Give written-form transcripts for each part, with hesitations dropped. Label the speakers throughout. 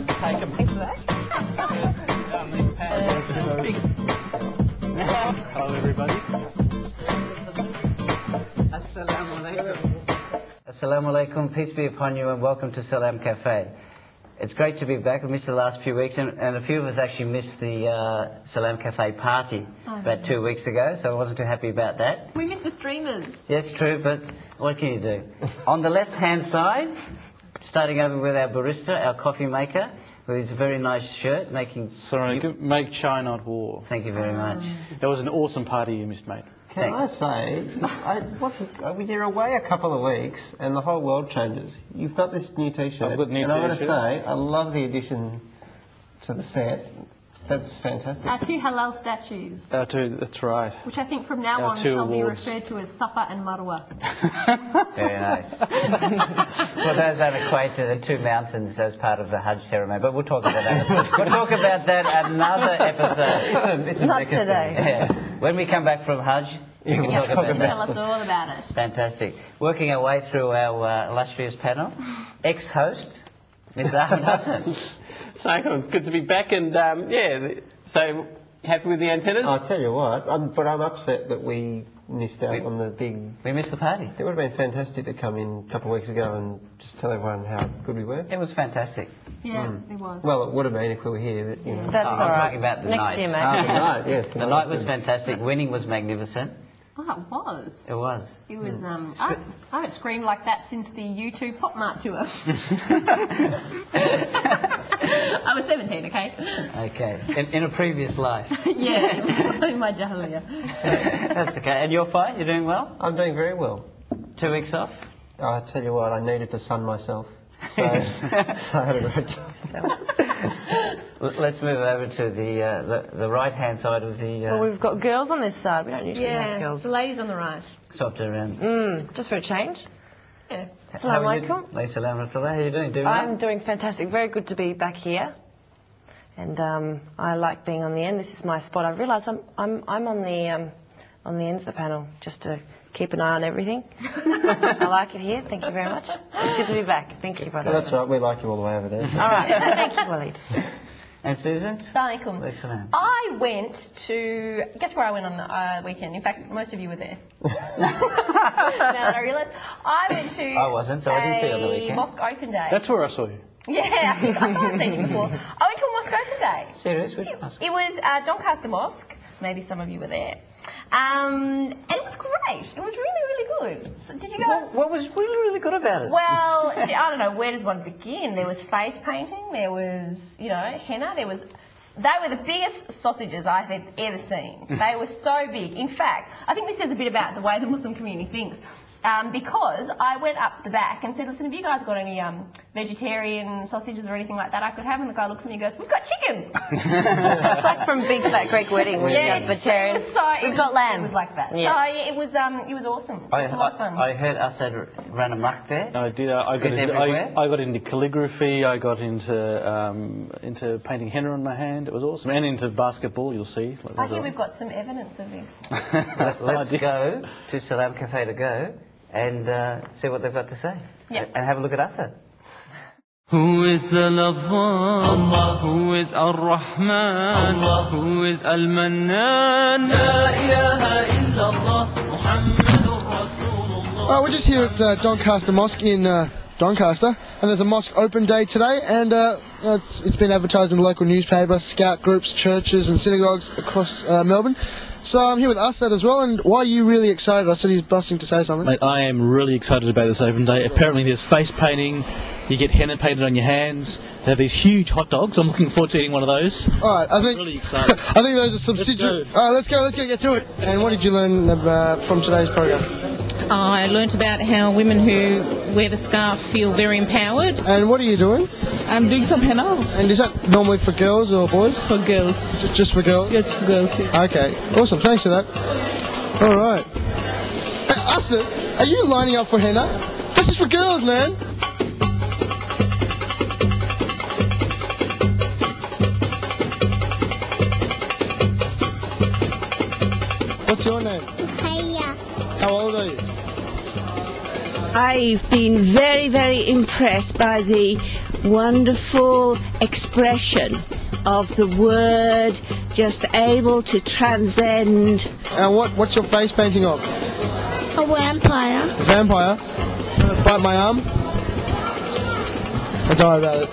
Speaker 1: Take them.
Speaker 2: Thanks for that.
Speaker 1: Hello, everybody.
Speaker 3: Assalamu alaikum. Assalamu alaikum, peace be upon you, and welcome to Salam Café. It's great to be back. We missed the last few weeks, and a few of us actually missed the Salam Café party about 2 weeks ago, so I wasn't too happy about that.
Speaker 2: We missed the streamers.
Speaker 3: Yes, true, but what can you do? On the left-hand side, starting over with our barista, our coffee maker, with his very nice shirt, making...
Speaker 1: Sorry, make chai not war.
Speaker 3: Thank you very much.
Speaker 1: That was an awesome party you missed, mate.
Speaker 4: Can I say, you're away a couple of weeks and the whole world changes. You've got this new T-shirt.
Speaker 1: I've got a new
Speaker 4: and I'm going to
Speaker 1: T-shirt.
Speaker 4: say, I love the addition to the set. That's fantastic.
Speaker 2: Our 2 halal statues,
Speaker 1: That's right.
Speaker 2: which I think from now
Speaker 1: Our
Speaker 2: on
Speaker 1: 2
Speaker 2: shall be
Speaker 1: awards.
Speaker 2: referred to as Safa and Marwa.
Speaker 3: Very nice. For those that equate to the 2 mountains as part of the Hajj ceremony, but we'll talk about that. We'll talk about that another episode.
Speaker 4: It's a
Speaker 5: Not today.
Speaker 3: Yeah. When we come back from Hajj, we can talk about
Speaker 2: Tell us
Speaker 3: that.
Speaker 2: all about it.
Speaker 3: Fantastic. Working our way through our illustrious panel, ex-host, Mr. Ahmed Hassan.
Speaker 6: It's good to be back, and so happy with the antennas?
Speaker 4: I'll tell you what, but I'm upset that we missed out on the big...
Speaker 3: We missed the party.
Speaker 4: It would have been fantastic to come in a couple of weeks ago and just tell everyone how good we were.
Speaker 3: It was fantastic.
Speaker 2: Yeah, it was.
Speaker 4: Well, it would have been if we were here, but, you know.
Speaker 5: That's
Speaker 3: I'm
Speaker 5: all right.
Speaker 3: talking about the
Speaker 5: Next
Speaker 3: night.
Speaker 5: year, mate.
Speaker 4: Right, yes.
Speaker 3: The night was fantastic. Winning was magnificent.
Speaker 2: Oh, it was.
Speaker 3: It was.
Speaker 2: It was, I haven't screamed like that since the U2 Pop Mart tour. I was 17, okay?
Speaker 3: Okay. In a previous life.
Speaker 2: Yeah, in my jahiliyyah.
Speaker 3: That's okay. And you're fine? You're doing well?
Speaker 4: I'm doing very well.
Speaker 3: 2 weeks off?
Speaker 4: I tell you what, I needed to sun myself. So I had a great time.
Speaker 3: Let's move over to the right-hand side of the...
Speaker 5: Well, we've got girls on this side. We don't usually have
Speaker 2: Yes,
Speaker 5: girls.
Speaker 2: the ladies on the right.
Speaker 3: swapped it around.
Speaker 5: Just for a change.
Speaker 2: Yeah.
Speaker 5: Assalamu alaikum.
Speaker 3: Assalamu alaikum. How are you doing? Doing well?
Speaker 5: I'm doing fantastic. Very good to be back here. And I like being on the end. This is my spot. I realise I'm on the ends of the panel just to keep an eye on everything. I like it here. Thank you very much. It's good to be back. Thank you, brother.
Speaker 4: Well, that's right, we like you all the way over there.
Speaker 5: All right. Thank you, Waleed.
Speaker 3: And Susan?
Speaker 2: Assalamu alaikum.
Speaker 3: Salam.
Speaker 2: I went to, guess where I went on the weekend? In fact, most of you were there. Now that I realise. I went to
Speaker 3: I wasn't, so I didn't see you on the weekend.
Speaker 2: mosque open day.
Speaker 1: That's where I saw you.
Speaker 2: Yeah, I thought I'd seen you before. I went to a mosque open day.
Speaker 3: Serious? Which mosque?
Speaker 2: It was Doncaster Mosque. Maybe some of you were there. And it was great. It was really, really good. So did you guys...
Speaker 3: What was really, really good about it?
Speaker 2: Well, I don't know, where does one begin? There was face painting, there was, henna, they were the biggest sausages I have ever seen. They were so big. In fact, I think this says a bit about the way the Muslim community thinks. Because I went up the back and said, listen, have you guys got any vegetarian sausages or anything like that I could have? And the guy looks at me and goes, we've got chicken.
Speaker 5: It's like from Big Fat Greek Wedding where you have vegetarians. We've got lamb.
Speaker 2: It was like that.
Speaker 5: Yeah.
Speaker 2: So it was awesome. It was a lot of fun.
Speaker 3: I heard Assad ran amok there.
Speaker 1: I did. I
Speaker 3: everywhere?
Speaker 1: got into calligraphy. I got into painting henna on my hand. It was awesome. And into basketball. You'll see.
Speaker 2: I think we've got some evidence of this.
Speaker 3: Let's go to Salam Café to go and see what they've got to say.
Speaker 2: Yeah.
Speaker 3: And have a look at Assad.
Speaker 7: Who is the Lawwam? Who is Ar-Rahman? Who is Al-Mannan? La ilaha illallah Muhammadur Rasulullah.
Speaker 8: We're just here at Doncaster Mosque in Doncaster, and there's a mosque open day today, and it's been advertised in the local newspaper, scout groups, churches and synagogues across Melbourne. So I'm here with Assad as well, and why are you really excited? I said he's busting to say something.
Speaker 1: Mate, I am really excited about this open day. Apparently there's face painting. You get henna painted on your hands. They have these huge hot dogs. I'm looking forward to eating one of those.
Speaker 8: All right, I think
Speaker 1: really excited.
Speaker 8: I think those are subsidiary. All right, let's go, get to it. And what did you learn from today's program?
Speaker 9: I learnt about how women who wear the scarf feel very empowered.
Speaker 8: And what are you doing?
Speaker 9: I'm doing some henna.
Speaker 8: And is that normally for girls or boys?
Speaker 9: For girls.
Speaker 8: Just for girls?
Speaker 9: Yes, for girls. Yeah.
Speaker 8: Okay, awesome. Thanks for that. All right. Hey, Assad, are you lining up for henna? This is for girls, man. What's your name?
Speaker 10: Hiya.
Speaker 8: How old are you?
Speaker 10: I've been very, very impressed by the wonderful expression of the word, just able to transcend.
Speaker 8: And what's your face painting of?
Speaker 11: A vampire.
Speaker 8: A vampire? Bite my arm? Don't worry about it.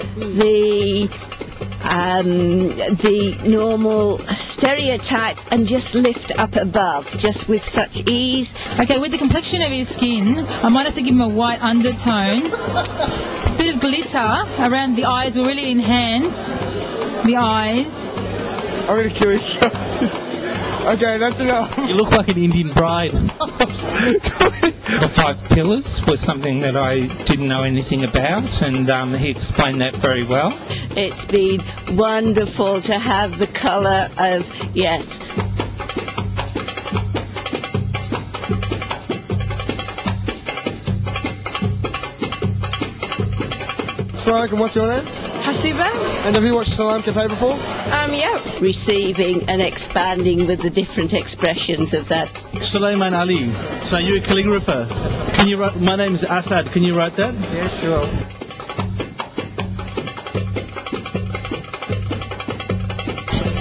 Speaker 10: The normal stereotype and just lift up above, just with such ease.
Speaker 9: Okay, with the complexion of his skin, I might have to give him a white undertone. A bit of glitter around the eyes will really enhance the eyes.
Speaker 8: I'm going to kill you. Okay, that's enough.
Speaker 1: You look like an Indian bride.
Speaker 12: The 5 pillars was something that I didn't know anything about, and he explained that very well.
Speaker 10: It's been wonderful to have the colour of, yes.
Speaker 8: Assalamualaikum, what's your name?
Speaker 10: Hasiba?
Speaker 8: And have you watched Salam Café before?
Speaker 10: Yeah. Receiving and expanding with the different expressions of that.
Speaker 1: Sulaiman Ali. So you're a calligrapher. Can you write? My name is Asad. Can you write that?
Speaker 8: Yeah, sure.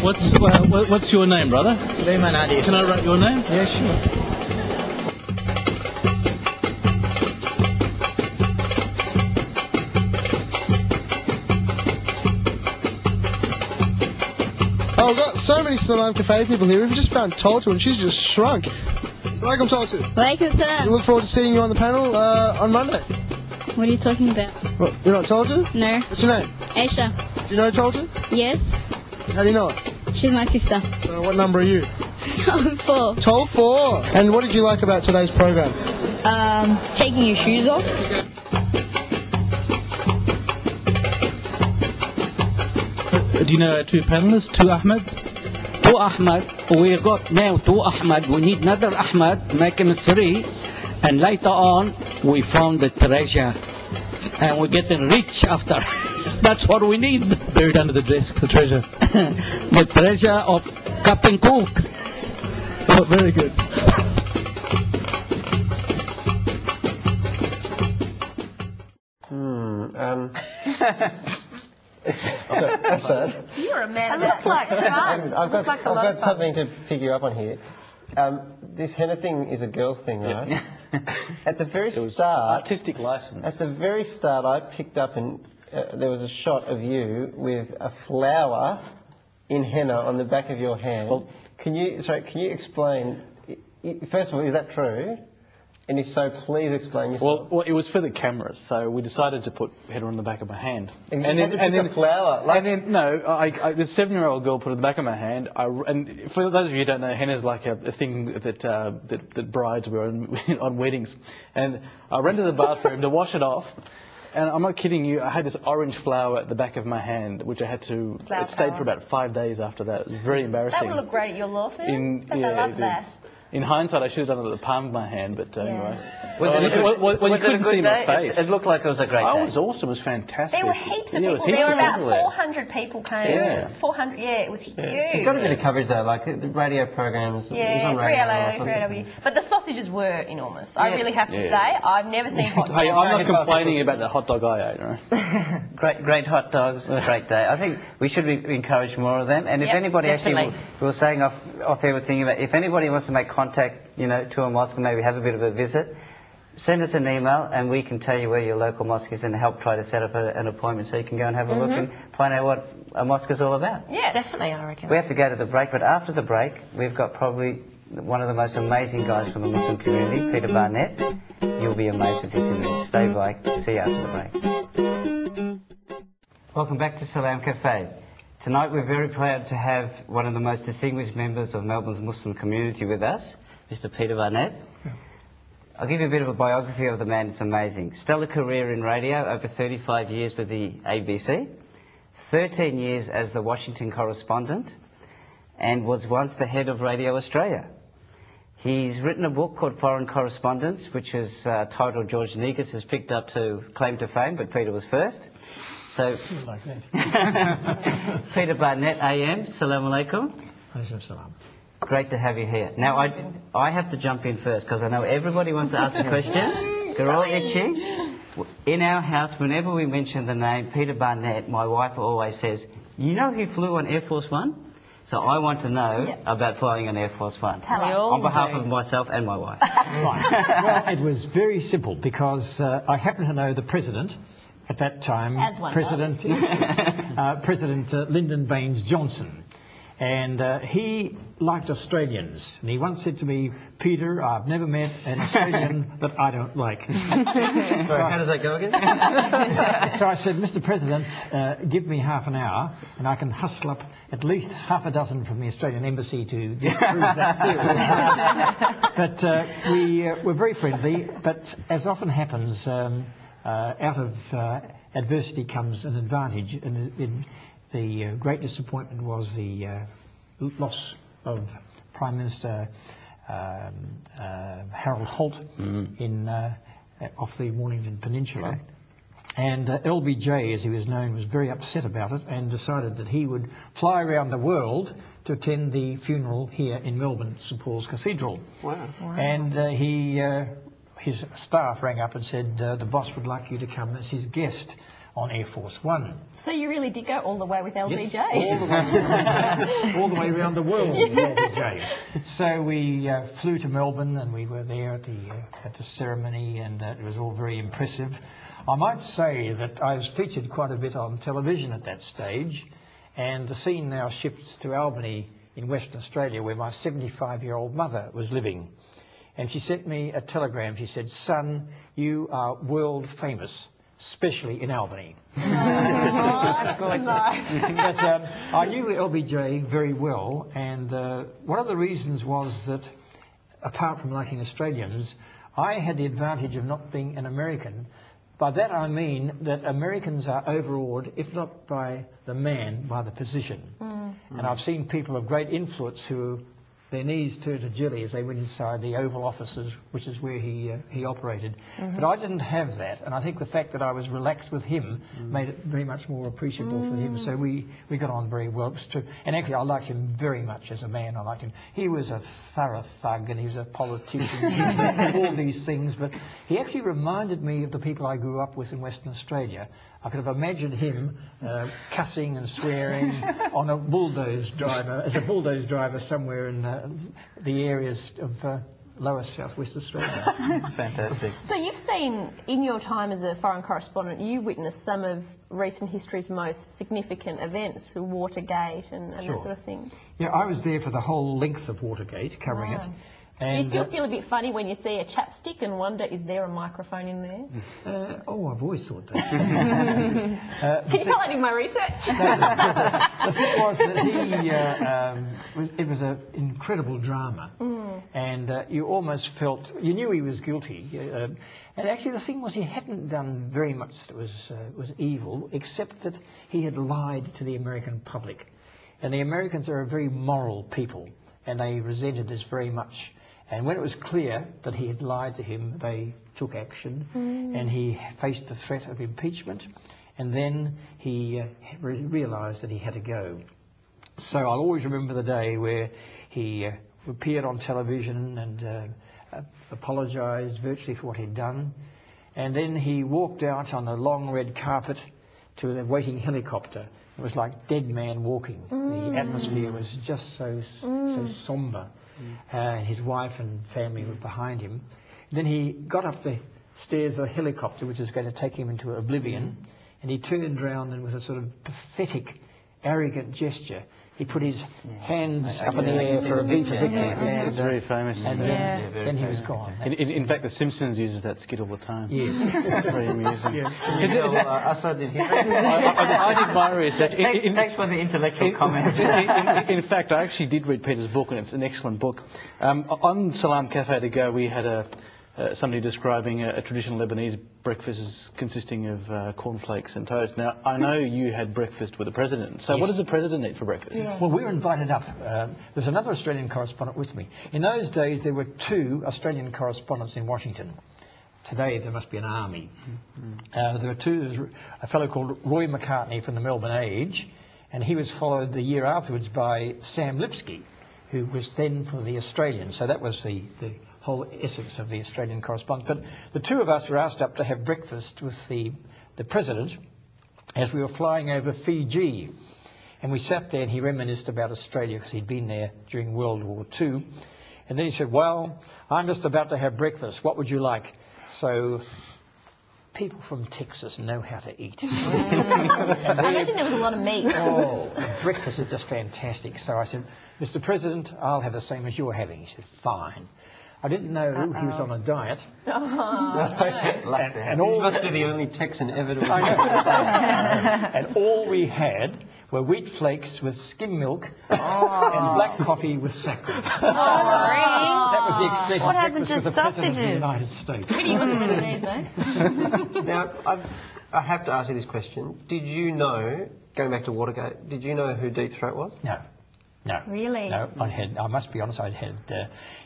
Speaker 1: What's your name, brother?
Speaker 4: Sulaiman Ali.
Speaker 1: Can I write your name?
Speaker 4: Yeah, sure.
Speaker 8: Oh, we've got so many Salam Café people here. We've just found Tolta and she's just shrunk. Assalamualaikum, Tolta.
Speaker 11: Walaikum salam.
Speaker 8: We look forward to seeing you on the panel on Monday.
Speaker 11: What are you talking about?
Speaker 8: What, you're not Tolta?
Speaker 11: No.
Speaker 8: What's your name?
Speaker 11: Aisha.
Speaker 8: Do you know Tolta?
Speaker 11: Yes.
Speaker 8: How do you know it?
Speaker 11: She's my sister.
Speaker 8: So what number are you?
Speaker 11: I'm 4.
Speaker 8: Tol 4. And what did you like about today's program?
Speaker 11: Taking your shoes off.
Speaker 1: Do you know our 2 panelists, 2 Ahmeds?
Speaker 13: 2 Ahmed. We got now 2 Ahmed. We need another Ahmed, making it 3. And later on, we found the treasure. And we're getting rich after. That's what we need.
Speaker 1: Buried under the desk, the treasure.
Speaker 13: The treasure of Captain Cook.
Speaker 1: Oh, very good.
Speaker 4: Assad.
Speaker 2: You're a man.
Speaker 4: It looks like fun. I've got something to pick you up on here. This henna thing is a girl's thing, right?
Speaker 1: Yeah.
Speaker 4: At the very start,
Speaker 1: artistic license.
Speaker 4: At the very start, I picked up and there was a shot of you with a flower in henna on the back of your hand. Well, can you explain? First of all, is that true? And if so, please explain yourself.
Speaker 1: Well, it was for the cameras, so we decided to put henna on the back of my hand.
Speaker 4: And then a flower.
Speaker 1: This 7-year-old girl put it on the back of my hand. And for those of you who don't know, henna is like a thing that brides wear on weddings. And I ran to the bathroom to wash it off. And I'm not kidding you, I had this orange flower at the back of my hand, which I had to... It stayed for about 5 days after that. It was very embarrassing.
Speaker 2: That would look great at your law firm. I love that.
Speaker 1: In hindsight, I should have done it at the palm of my hand, but anyway.
Speaker 3: Was
Speaker 1: you couldn't see my
Speaker 3: day?
Speaker 1: face.
Speaker 3: It looked like it was a great day.
Speaker 1: It was awesome. It was fantastic.
Speaker 2: There were heaps of
Speaker 1: Yeah,
Speaker 2: people. There were about 400 people came.
Speaker 1: Yeah.
Speaker 2: 400. Yeah, it was huge.
Speaker 4: It's got a bit of coverage though, like the radio programs.
Speaker 2: Yeah,
Speaker 4: it was on radio,
Speaker 2: 3LO. But the sausages were enormous. I really have to say, I've never seen hot dogs.
Speaker 1: Hey, I'm not complaining about the hot dog I ate, right?
Speaker 3: Great hot dogs, great day. I think we should encourage more of them. And if anybody
Speaker 2: definitely.
Speaker 3: actually, we were saying off air, we're thinking about if anybody wants to make contact, to a mosque and maybe have a bit of a visit, send us an email and we can tell you where your local mosque is and help try to set up an appointment so you can go and have a look and find out what a mosque is all about.
Speaker 5: Yeah, definitely, I reckon.
Speaker 3: We have to go to the break, but after the break, we've got probably one of the most amazing guys from the Muslim community, Peter Barnett. You'll be amazed with his interview. Stay by. See you after the break. Welcome back to Salam Café. Tonight we're very proud to have one of the most distinguished members of Melbourne's Muslim community with us, Mr. Peter Barnett. I'll give you a bit of a biography of the man. It's amazing. Stellar career in radio, over 35 years with the ABC, 13 years as the Washington correspondent, and was once the head of Radio Australia. He's written a book called Foreign Correspondence, which is titled George Negus has picked up to claim to fame, but Peter was first. So, Peter Barnett, AM, Assalamu alaikum. Great to have you here. Now, I have to jump in first because I know everybody wants to ask a question. They're all itching. In our house, whenever we mention the name Peter Barnett, my wife always says, "You know who flew on Air Force One?" So I want to know about flying on Air Force One. On behalf of myself and my wife.
Speaker 14: Right. Well, it was very simple because I happen to know the president at that time, President Lyndon Baines Johnson. And he liked Australians. And he once said to me, "Peter, I've never met an Australian that I don't like."
Speaker 3: So how does that go again?
Speaker 14: So I said, "Mr. President, give me half an hour and I can hustle up at least half a dozen from the Australian Embassy to disprove that theory." But we were very friendly. But as often happens, out of adversity comes an advantage. And the great disappointment was the loss of Prime Minister Harold Holt off the Mornington Peninsula. And LBJ, as he was known, was very upset about it and decided that he would fly around the world to attend the funeral here in Melbourne, St Paul's Cathedral.
Speaker 6: Wow.
Speaker 14: And his staff rang up and said the boss would like you to come as his guest on Air Force One.
Speaker 2: So you really did go all the way with LBJ?
Speaker 14: Yes, all the way around the world with LBJ. So we flew to Melbourne and we were there at the ceremony, and it was all very impressive. I might say that I was featured quite a bit on television at that stage, and the scene now shifts to Albany in Western Australia, where my 75-year-old mother was living. And she sent me a telegram. She said, "Son, you are world famous, especially in Albany."
Speaker 2: That's nice.
Speaker 14: But I knew LBJ very well, and one of the reasons was that, apart from liking Australians, I had the advantage of not being an American. By that I mean that Americans are overawed, if not by the man, by the position. And I've seen people of great influence who their knees turned to jelly as they went inside the Oval Offices, which is where he operated. But I didn't have that, and I think the fact that I was relaxed with him made it very much more appreciable for him. So we got on very well. It was true. And actually I liked him very much as a man. I liked him. He was a thorough thug and he was a politician, he was all these things, but he actually reminded me of the people I grew up with in Western Australia. I could have imagined him cussing and swearing on a bulldoze driver, as a bulldoze driver somewhere in the areas of lower southwest Australia.
Speaker 6: Fantastic.
Speaker 2: So you've seen, in your time as a foreign correspondent, you witnessed some of recent history's most significant events, Watergate and that sort of thing.
Speaker 14: Yeah, I was there for the whole length of Watergate, covering it. And,
Speaker 2: do you still feel a bit funny when you see a chapstick and wonder, is there a microphone in there?
Speaker 14: I've always thought that.
Speaker 2: Can you tell I did my research?
Speaker 14: The thing was that it was an incredible drama, and you almost felt, you knew he was guilty. And actually the thing was, he hadn't done very much that was evil, except that he had lied to the American public. And the Americans are a very moral people, and they resented this very much. And when it was clear that he had lied to him, they took action, and he faced the threat of impeachment, and then he realised that he had to go. So I'll always remember the day where he appeared on television and apologised virtually for what he'd done, and then he walked out on a long red carpet to the waiting helicopter. It was like dead man walking. The atmosphere was just so sombre. His wife and family were behind him. Then he got up the stairs of the helicopter, which was going to take him into oblivion, and he turned round and with a sort of pathetic, arrogant gesture, he put his hands up in the air for a beat of victory.
Speaker 1: It's very famous.
Speaker 14: And then he was gone.
Speaker 1: In fact, The Simpsons uses that skit all the time.
Speaker 14: Yes.
Speaker 1: It's very amusing.
Speaker 3: Assad did
Speaker 1: I did my research.
Speaker 3: Thanks for the intellectual comments.
Speaker 1: In fact, I actually did read Peter's book, and it's an excellent book. On Salam Café to go, we had somebody describing a traditional Lebanese breakfast consisting of cornflakes and toast. Now, I know you had breakfast with the President. So what does the President eat for breakfast?
Speaker 14: Yeah. Well, we were invited up. There's another Australian correspondent with me. In those days, there were 2 Australian correspondents in Washington. Today, there must be an army. There were 2. There was a fellow called Roy McCartney from the Melbourne Age, and he was followed the year afterwards by Sam Lipsky, who was then for the Australian. So that was the whole essence of the Australian correspondence. But the two of us were asked up to have breakfast with the President as we were flying over Fiji. And we sat there and he reminisced about Australia because he'd been there during World War II. And then he said, well, I'm just about to have breakfast. What would you like? So people from Texas know how to eat.
Speaker 2: I imagine there was a lot of meat.
Speaker 14: Oh, breakfast is just fantastic. So I said, Mr. President, I'll have the same as you're having. He said, fine. I didn't know he was on a diet.
Speaker 4: And all must be the only Texan ever to.
Speaker 14: And all we had were wheat flakes with skim milk and black coffee with saccharin. That was the extent of breakfast with the President of the United States.
Speaker 2: Pretty good with these, though.
Speaker 4: Now, I have to ask you this question. Did you know, going back to Watergate, did you know who Deep Throat was?
Speaker 14: No. No.
Speaker 2: Really?
Speaker 14: No, I must be honest,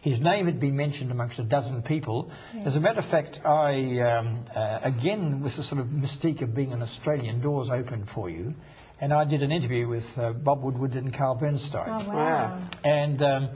Speaker 14: his name had been mentioned amongst a dozen people.
Speaker 2: Yeah.
Speaker 14: As a matter of fact, again, with the sort of mystique of being an Australian, doors opened for you. And I did an interview with Bob Woodward and Carl Bernstein.
Speaker 2: Oh, wow.
Speaker 14: And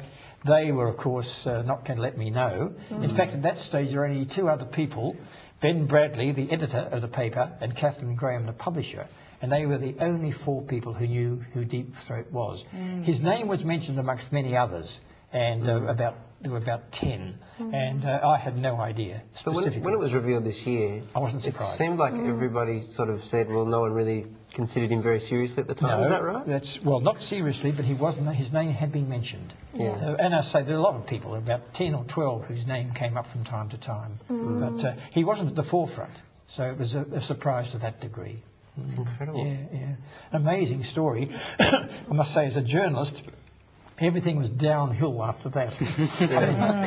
Speaker 14: they were, of course, not going to let me know. In fact, at that stage, there were only two other people, Ben Bradley, the editor of the paper, and Catherine Graham, the publisher. And they were the only four people who knew who Deep Throat was. His name was mentioned amongst many others, and there were about 10. And I had no idea specifically.
Speaker 4: But when it was revealed this year,
Speaker 14: I wasn't surprised.
Speaker 4: It seemed like everybody sort of said, well, no one really considered him very seriously at the time.
Speaker 14: No,
Speaker 4: is that right?
Speaker 14: Well, not seriously, but he wasn't. His name had been mentioned.
Speaker 4: Yeah.
Speaker 14: And I say there are a lot of people, about 10 or 12, whose name came up from time to time. But he wasn't at the forefront, so it was a surprise to that degree.
Speaker 4: It's incredible.
Speaker 14: Yeah. Amazing story. I must say, as a journalist, everything was downhill after that.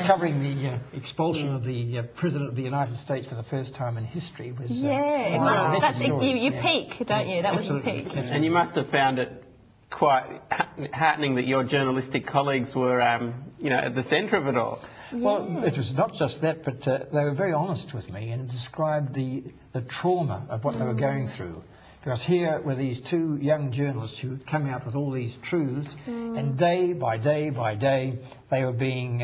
Speaker 14: Covering the expulsion of the President of the United States for the first time in history was
Speaker 2: you peak, don't you? That was your peak.
Speaker 6: And you must have found it quite heartening that your journalistic colleagues were, at the centre of it all.
Speaker 14: Well, it was not just that, but they were very honest with me and described the trauma of what they were going through. Because here were these two young journalists who had come out with all these truths, and day by day by day, they were being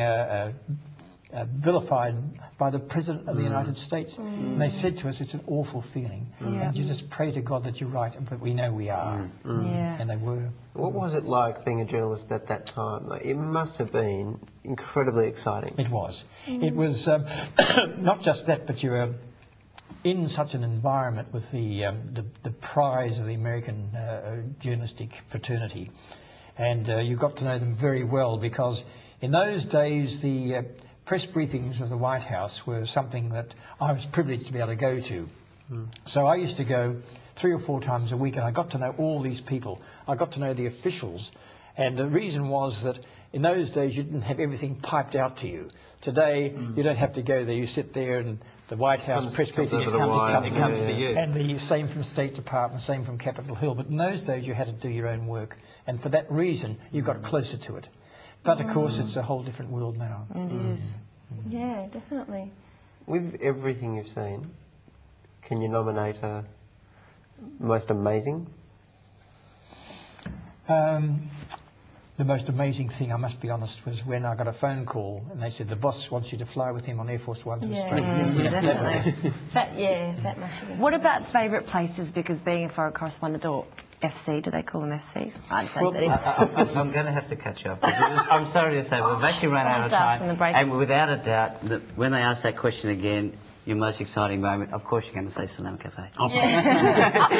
Speaker 14: vilified by the President of the United States. And they said to us, it's an awful feeling. And you just pray to God that you're right, but we know we are. And they were.
Speaker 4: What was it like being a journalist at that time? Like, it must have been incredibly exciting.
Speaker 14: It was. It was not just that, but you were in such an environment with the prize of the American journalistic fraternity. And you got to know them very well, because in those days the press briefings of the White House were something that I was privileged to be able to go to. So I used to go 3 or 4 times a week, and I got to know all these people. I got to know the officials. And the reason was that in those days you didn't have everything piped out to you. Today you don't have to go there. You sit there and the White House press briefing comes to you. And the same from State Department, same from Capitol Hill. But in those days you had to do your own work. And for that reason you got closer to it. But of course it's a whole different world now.
Speaker 2: It is. Yeah, definitely.
Speaker 4: With everything you've seen, can you nominate a most amazing?
Speaker 14: The most amazing thing, I must be honest, was when I got a phone call and they said the boss wants you to fly with him on Air Force One to Australia.
Speaker 5: Definitely.
Speaker 2: That must have been.
Speaker 5: What about favourite places? Because being a foreign correspondent, or FC, do they call them FCs? I'd say that.
Speaker 3: I'm going to have to catch up. I'm sorry to say, we've actually run out of time. And without a doubt, when they ask that question again, your most exciting moment, of course you're going to say Salam Café.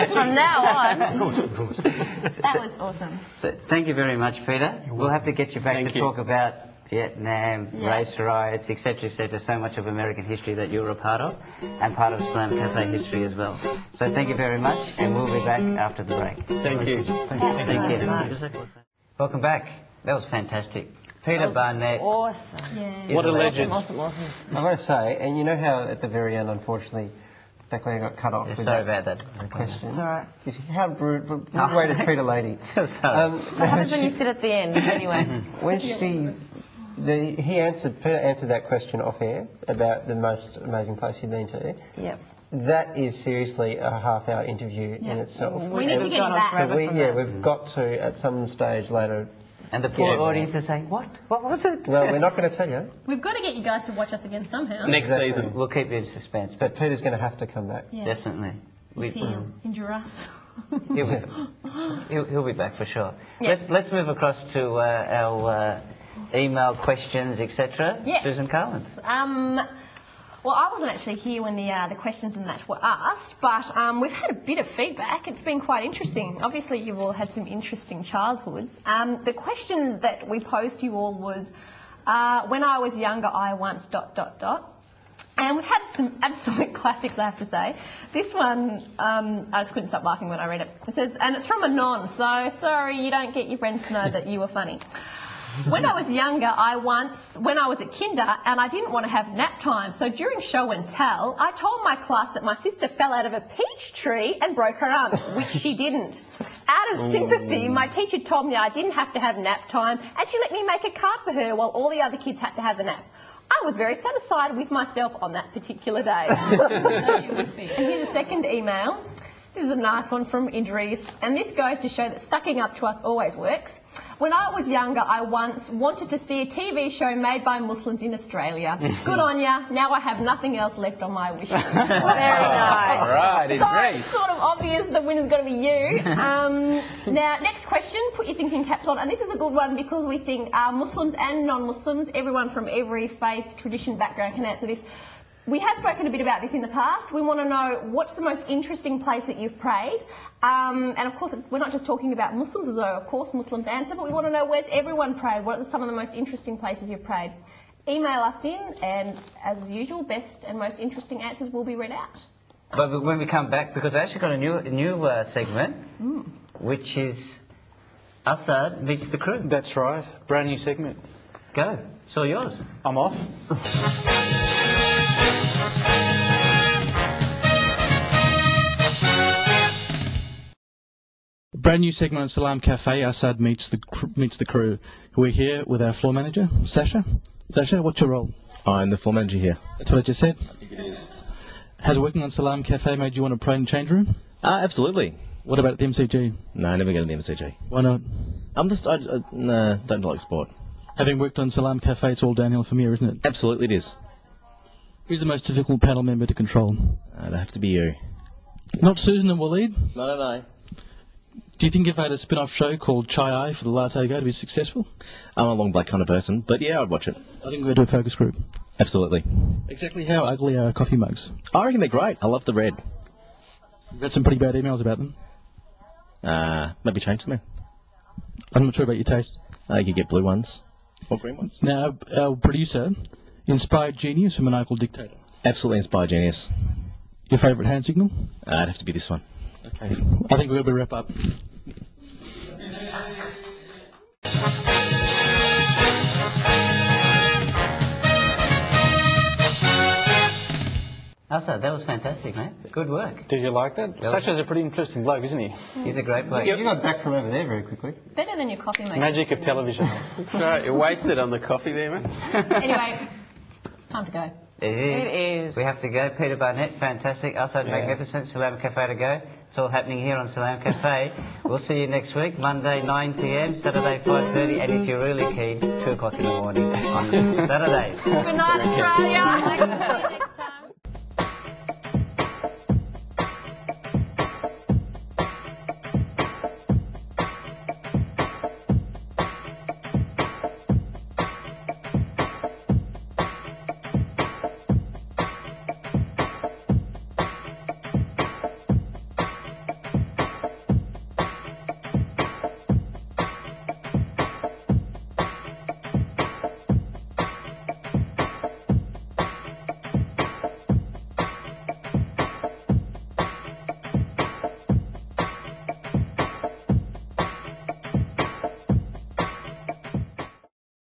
Speaker 2: From now on.
Speaker 3: Of course.
Speaker 2: That was awesome.
Speaker 3: So thank you very much, Peter. We'll have to get you back to talk about Vietnam, race riots, etc., etc. So much of American history that you're a part of, and part of Salam Café history as well. So thank you very much, and we'll be back after the break.
Speaker 6: Thank you.
Speaker 3: Thank you. Welcome back. That was fantastic. Peter Barnett.
Speaker 2: Awesome. Yeah.
Speaker 6: What a legend.
Speaker 2: Awesome.
Speaker 4: I want to say, and you know how at the very end, unfortunately, Declan got cut off.
Speaker 3: Sorry about that
Speaker 4: question.
Speaker 5: It's all right.
Speaker 4: How rude way to treat a lady.
Speaker 5: What happens when you sit at the end, anyway?
Speaker 4: When Peter answered that question off air about the most amazing place you've been to.
Speaker 5: Yep.
Speaker 4: That is seriously a half-hour interview in itself.
Speaker 2: We need to get you back.
Speaker 4: So we've got to, at some stage later,
Speaker 3: And the poor
Speaker 4: Yeah,
Speaker 3: audience is saying, what? What was it?
Speaker 4: Well, we're not going to tell you.
Speaker 2: We've got to get you guys to watch us again somehow.
Speaker 6: Next season.
Speaker 3: We'll keep you in suspense.
Speaker 4: But Peter's going to have to come back.
Speaker 2: Yeah.
Speaker 3: Definitely.
Speaker 2: If you injure us.
Speaker 3: He'll be back for sure.
Speaker 2: Yes.
Speaker 3: Let's move across to our email questions, etc.
Speaker 2: Yes.
Speaker 3: Susan Carlin.
Speaker 2: Well, I wasn't actually here when the questions and that were asked, but we've had a bit of feedback. It's been quite interesting. Obviously, you've all had some interesting childhoods. The question that we posed to you all was, when I was younger, I once ... And we've had some absolute classics, I have to say. This one, I just couldn't stop laughing when I read it. It says, and it's from a non, so sorry you don't get your friends to know that you were funny. When I was younger, when I was at kinder, and I didn't want to have nap time, so during show and tell, I told my class that my sister fell out of a peach tree and broke her arm, which she didn't. Out of sympathy, my teacher told me I didn't have to have nap time, and she let me make a card for her while all the other kids had to have a nap. I was very satisfied with myself on that particular day. And here's a second email. This is a nice one from Idris, and this goes to show that sucking up to us always works. When I was younger, I once wanted to see a TV show made by Muslims in Australia. Good on ya. Now I have nothing else left on my wish list. Very nice.
Speaker 6: All right, Idris.
Speaker 2: So, sort of obvious the winner's got to be you. Now, next question, put your thinking caps on. And this is a good one because we think Muslims and non-Muslims, everyone from every faith, tradition, background can answer this. We have spoken a bit about this in the past. We want to know what's the most interesting place that you've prayed. And of course, we're not just talking about Muslims, as though of course Muslims answer, but we want to know where's everyone prayed. What are some of the most interesting places you've prayed? Email us in, and as usual, best and most interesting answers will be read out.
Speaker 3: But when we come back, because I actually got a new segment, which is Assad meets the crew.
Speaker 1: That's right. Brand new segment.
Speaker 3: Go. It's all yours.
Speaker 1: I'm off. Brand new segment on Salam Café, Assad meets the crew. We're here with our floor manager, Sasha. Sasha, what's your role?
Speaker 15: I'm the floor manager here.
Speaker 1: That's what I just said?
Speaker 15: I think it is.
Speaker 1: Has working on Salam Café made you want to pray in the change room?
Speaker 15: Absolutely.
Speaker 1: What about the MCG?
Speaker 15: No, I never go to the MCG.
Speaker 1: Why not?
Speaker 15: Don't like sport.
Speaker 1: Having worked on Salam Café, it's all downhill from here, isn't it?
Speaker 15: Absolutely it is.
Speaker 1: Who's the most difficult panel member to control?
Speaker 15: It'd have to be you.
Speaker 1: Not Susan and Waleed?
Speaker 15: No.
Speaker 1: Do you think if I had a spin-off show called Chai Eye for the Latte Go to be successful?
Speaker 15: I'm a long black kind of person, but yeah, I'd watch it.
Speaker 1: I think we'll do a focus group.
Speaker 15: Absolutely.
Speaker 1: Exactly how ugly are our coffee mugs?
Speaker 15: I reckon they're great. I love the red.
Speaker 1: We've got some pretty bad emails about them.
Speaker 15: Maybe change them.
Speaker 1: I'm not sure about your taste.
Speaker 15: You could get blue ones. Or green ones.
Speaker 1: Now, our producer, inspired genius or maniacal dictator?
Speaker 15: Absolutely inspired genius.
Speaker 1: Your favourite hand signal?
Speaker 15: It'd have to be this one.
Speaker 1: Okay. I think we'll be wrap up.
Speaker 3: Assad, that was fantastic, mate. Good work.
Speaker 1: Did you like that? Sasha's a pretty interesting bloke, isn't he?
Speaker 3: He's a great bloke.
Speaker 4: You got back from over there very quickly.
Speaker 2: Better than your coffee, mate.
Speaker 1: Magic of television.
Speaker 6: That's right, you wasted on the coffee there, mate.
Speaker 2: Anyway, it's time to go.
Speaker 3: It is. We have to go. Peter Barnett, fantastic. Assad, magnificent. Salam Café to go. It's all happening here on Salam Café. We'll see you next week, Monday 9 p.m, Saturday 5:30, and if you're really keen, 2 o'clock in the morning on Saturdays.
Speaker 2: Good night, Australia.